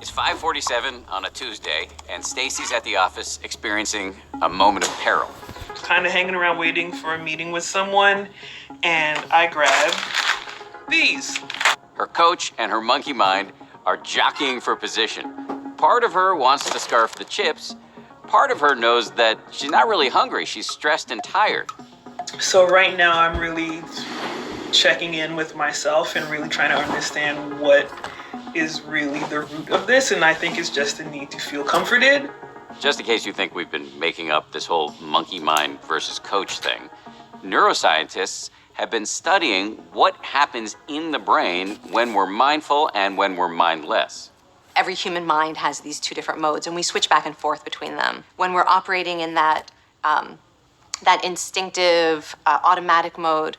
It's 5:47 on a Tuesday, and Stacy's at the office experiencing a moment of peril. Kind of hanging around waiting for a meeting with someone, and I grab these. Her coach and her monkey mind are jockeying for position. Part of her wants to scarf the chips. Part of her knows that she's not really hungry. She's stressed and tired. So right now I'm really checking in with myself and really trying to understand what is really the root of this, and I think it's just the need to feel comforted. Just in case you think we've been making up this whole monkey mind versus coach thing, neuroscientists have been studying what happens in the brain when we're mindful and when we're mindless. Every human mind has these two different modes, and we switch back and forth between them. When we're operating in that instinctive, automatic mode,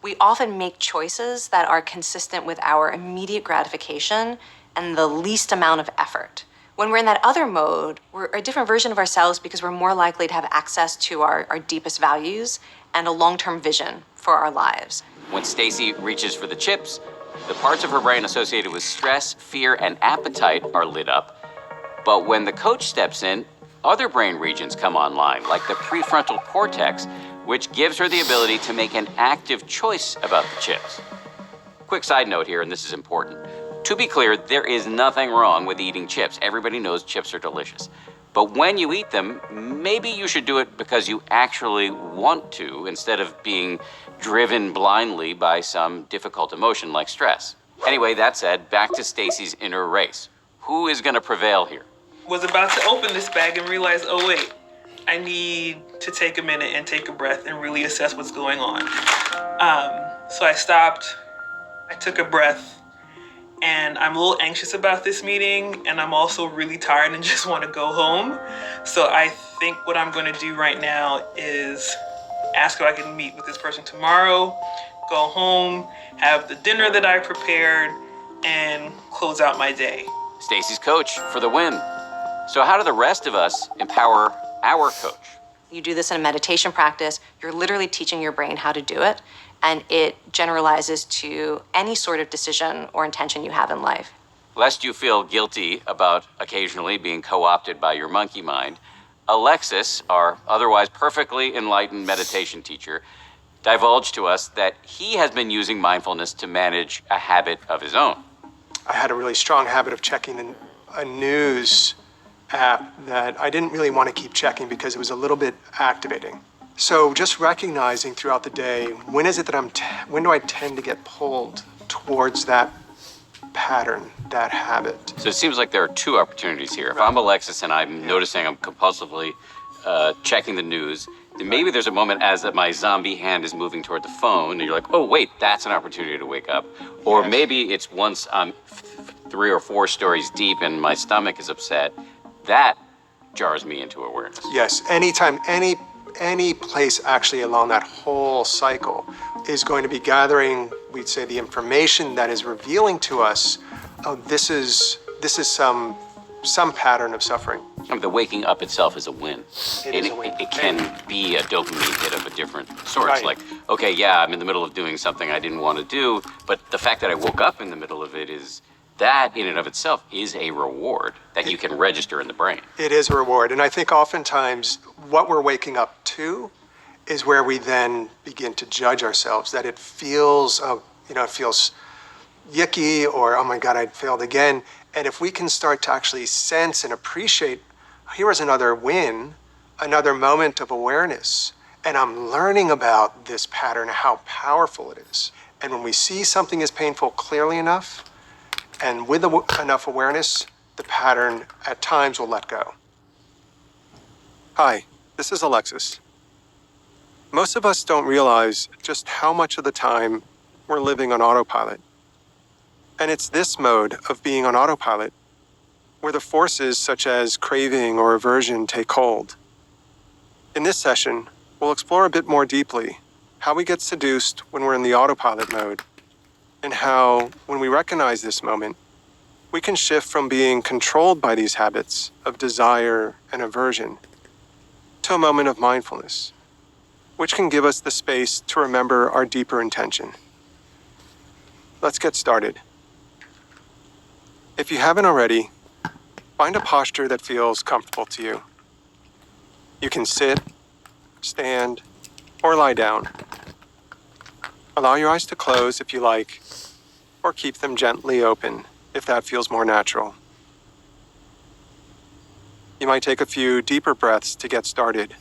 we often make choices that are consistent with our immediate gratification and the least amount of effort. When we're in that other mode, we're a different version of ourselves because we're more likely to have access to our deepest values and a long-term vision for our lives. When Stacy reaches for the chips, the parts of her brain associated with stress, fear, and appetite are lit up. But when the coach steps in, other brain regions come online, like the prefrontal cortex, which gives her the ability to make an active choice about the chips. Quick side note here, and this is important. To be clear, there is nothing wrong with eating chips. Everybody knows chips are delicious. But when you eat them, maybe you should do it because you actually want to, instead of being driven blindly by some difficult emotion like stress. Anyway, that said, back to Stacy's inner race. Who is going to prevail here? Was about to open this bag and realize, oh wait, I need to take a minute and take a breath and really assess what's going on. So I stopped, I took a breath, and I'm a little anxious about this meeting, and I'm also really tired and just want to go home. So I think what I'm going to do right now is ask if I can meet with this person tomorrow, go home, have the dinner that I prepared, and close out my day. Stacy's coach for the win. So how do the rest of us empower our coach? You do this in a meditation practice, you're literally teaching your brain how to do it, and it generalizes to any sort of decision or intention you have in life. Lest you feel guilty about occasionally being co-opted by your monkey mind, Alexis, our otherwise perfectly enlightened meditation teacher, divulged to us that he has been using mindfulness to manage a habit of his own. I had a really strong habit of checking a news app that I didn't really want to keep checking because it was a little bit activating. So just recognizing throughout the day, when is it that when do I tend to get pulled towards that pattern, that habit? So it seems like there are two opportunities here. If I'm Alexis and I'm noticing I'm compulsively checking the news, then maybe there's a moment as my zombie hand is moving toward the phone and you're like, oh wait, that's an opportunity to wake up. Or maybe it's once I'm 3 or 4 stories deep and my stomach is upset, that jars me into awareness. Yes, anytime, any place actually along that whole cycle is going to be gathering, we'd say, the information that is revealing to us, oh, this is some pattern of suffering. I mean, the waking up itself is a win. It can be a dopamine hit of a different sort. Right. It's like, okay, yeah, I'm in the middle of doing something I didn't want to do, but the fact that I woke up in the middle of it is, that in and of itself is a reward that you can register in the brain. It is a reward. And I think oftentimes what we're waking up to is where we then begin to judge ourselves, that it feels, it feels yucky, or, oh my God, I failed again. And if we can start to actually sense and appreciate, here is another win, another moment of awareness, and I'm learning about this pattern, how powerful it is. And when we see something is painful clearly enough, and with enough awareness, the pattern at times will let go. Hi, this is Alexis. Most of us don't realize just how much of the time we're living on autopilot. And it's this mode of being on autopilot where the forces such as craving or aversion take hold. In this session, we'll explore a bit more deeply how we get seduced when we're in the autopilot mode, and how, when we recognize this moment, we can shift from being controlled by these habits of desire and aversion to a moment of mindfulness, which can give us the space to remember our deeper intention. Let's get started. If you haven't already, Find a posture that feels comfortable to you. You can sit, stand, or lie down. Allow your eyes to close if you like, or keep them gently open if that feels more natural. You might take a few deeper breaths to get started,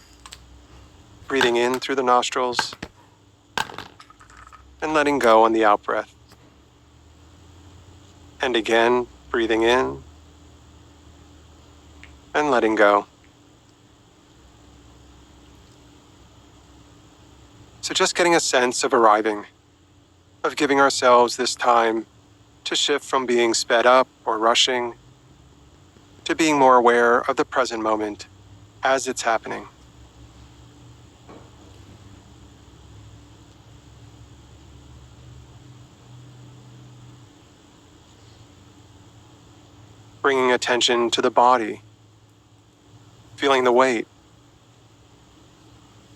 breathing in through the nostrils and letting go on the out-breath. And again, breathing in and letting go. So just getting a sense of arriving, of giving ourselves this time to shift from being sped up or rushing to being more aware of the present moment as it's happening. Bringing attention to the body, feeling the weight,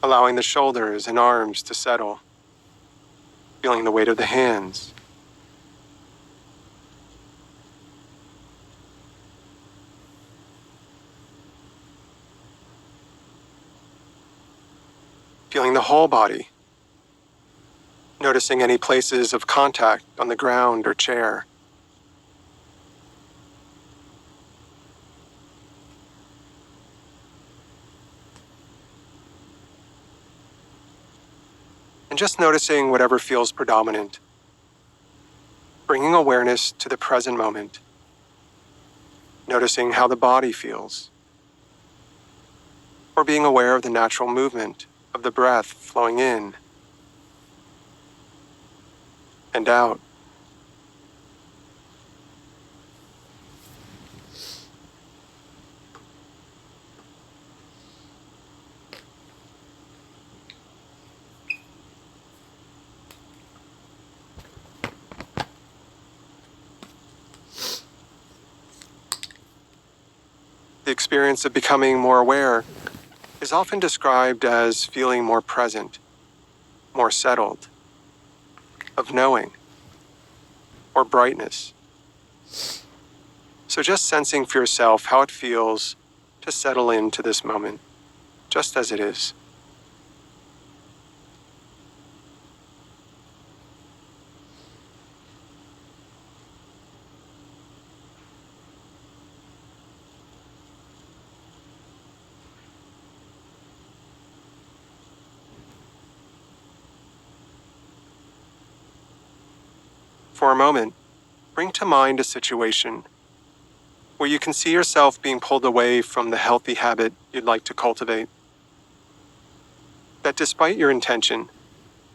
allowing the shoulders and arms to settle, feeling the weight of the hands. Feeling the whole body, noticing any places of contact on the ground or chair. And just noticing whatever feels predominant, bringing awareness to the present moment, noticing how the body feels, or being aware of the natural movement of the breath flowing in and out. The experience of becoming more aware is often described as feeling more present, more settled, of knowing, or brightness. So just sensing for yourself how it feels to settle into this moment, just as it is. For a moment, bring to mind a situation where you can see yourself being pulled away from the healthy habit you'd like to cultivate. That despite your intention,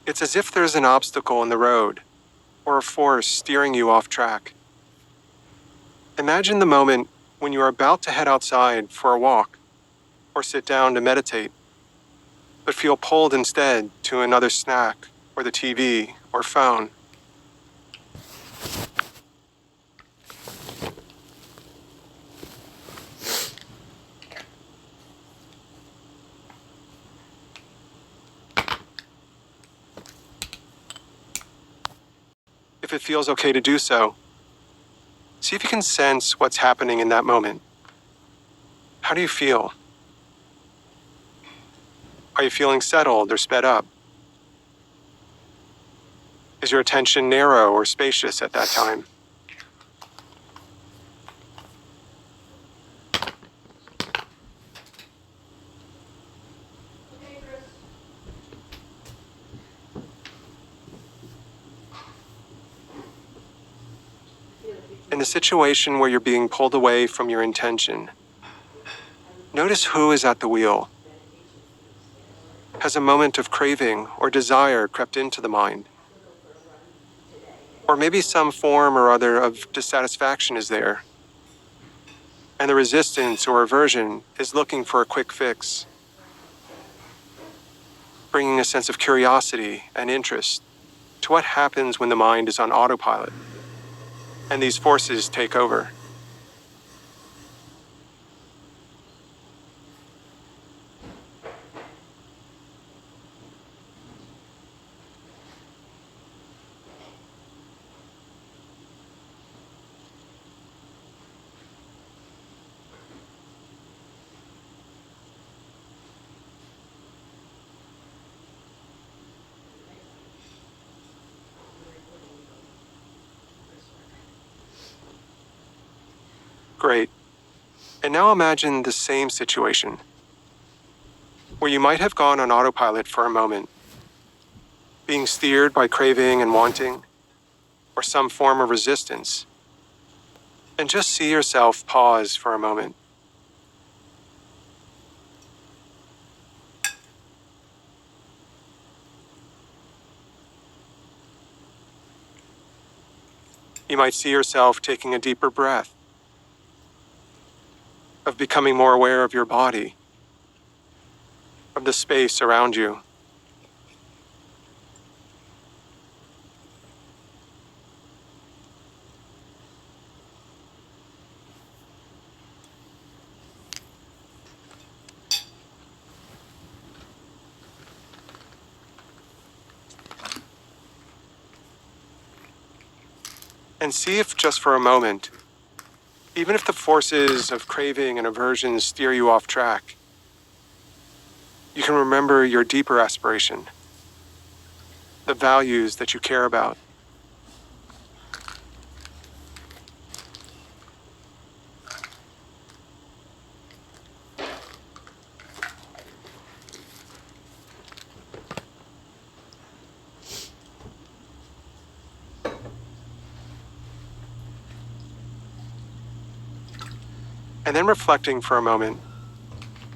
it's as if there's an obstacle in the road or a force steering you off track. Imagine the moment when you are about to head outside for a walk or sit down to meditate, but feel pulled instead to another snack or the TV or phone. If it feels okay to do so, see if you can sense what's happening in that moment. How do you feel? Are you feeling settled or sped up? Is your attention narrow or spacious at that time? In the situation where you're being pulled away from your intention, notice who is at the wheel. Has a moment of craving or desire crept into the mind? Or maybe some form or other of dissatisfaction is there, and the resistance or aversion is looking for a quick fix, bringing a sense of curiosity and interest to what happens when the mind is on autopilot and these forces take over. Great. And now imagine the same situation, where you might have gone on autopilot for a moment, being steered by craving and wanting, or some form of resistance. And just see yourself pause for a moment. You might see yourself taking a deeper breath, of becoming more aware of your body, of the space around you. And see if just for a moment, even if the forces of craving and aversion steer you off track, you can remember your deeper aspiration, the values that you care about. And then reflecting for a moment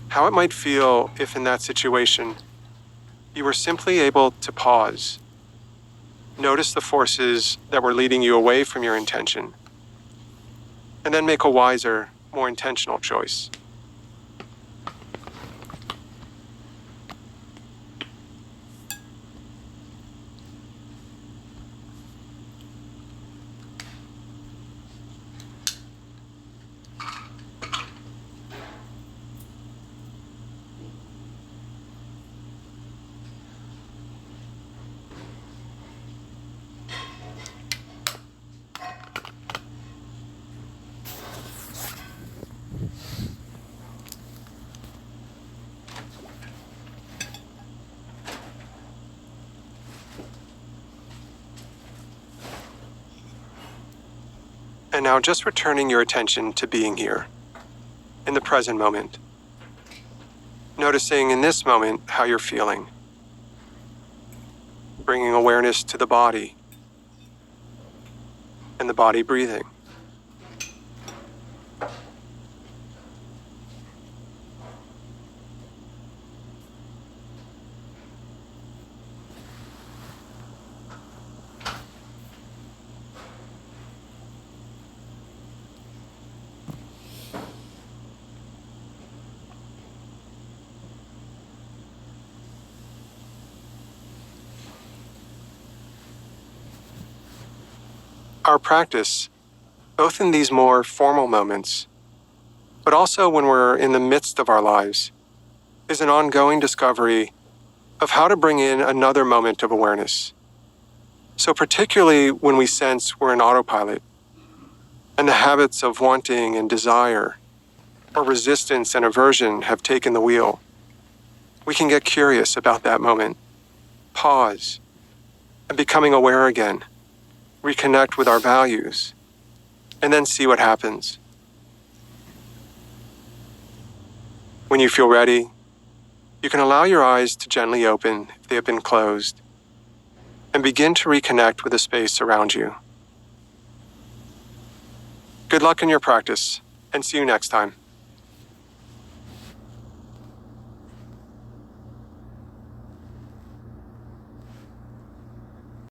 how it might feel if in that situation you were simply able to pause, notice the forces that were leading you away from your intention, and then make a wiser, more intentional choice. And now just returning your attention to being here, in the present moment. Noticing in this moment how you're feeling. Bringing awareness to the body and the body breathing. Our practice, both in these more formal moments, but also when we're in the midst of our lives, is an ongoing discovery of how to bring in another moment of awareness. So particularly when we sense we're in autopilot, and the habits of wanting and desire, or resistance and aversion have taken the wheel, we can get curious about that moment, pause, and becoming aware again, reconnect with our values, and then see what happens. When you feel ready, you can allow your eyes to gently open if they have been closed, and begin to reconnect with the space around you. Good luck in your practice, and see you next time.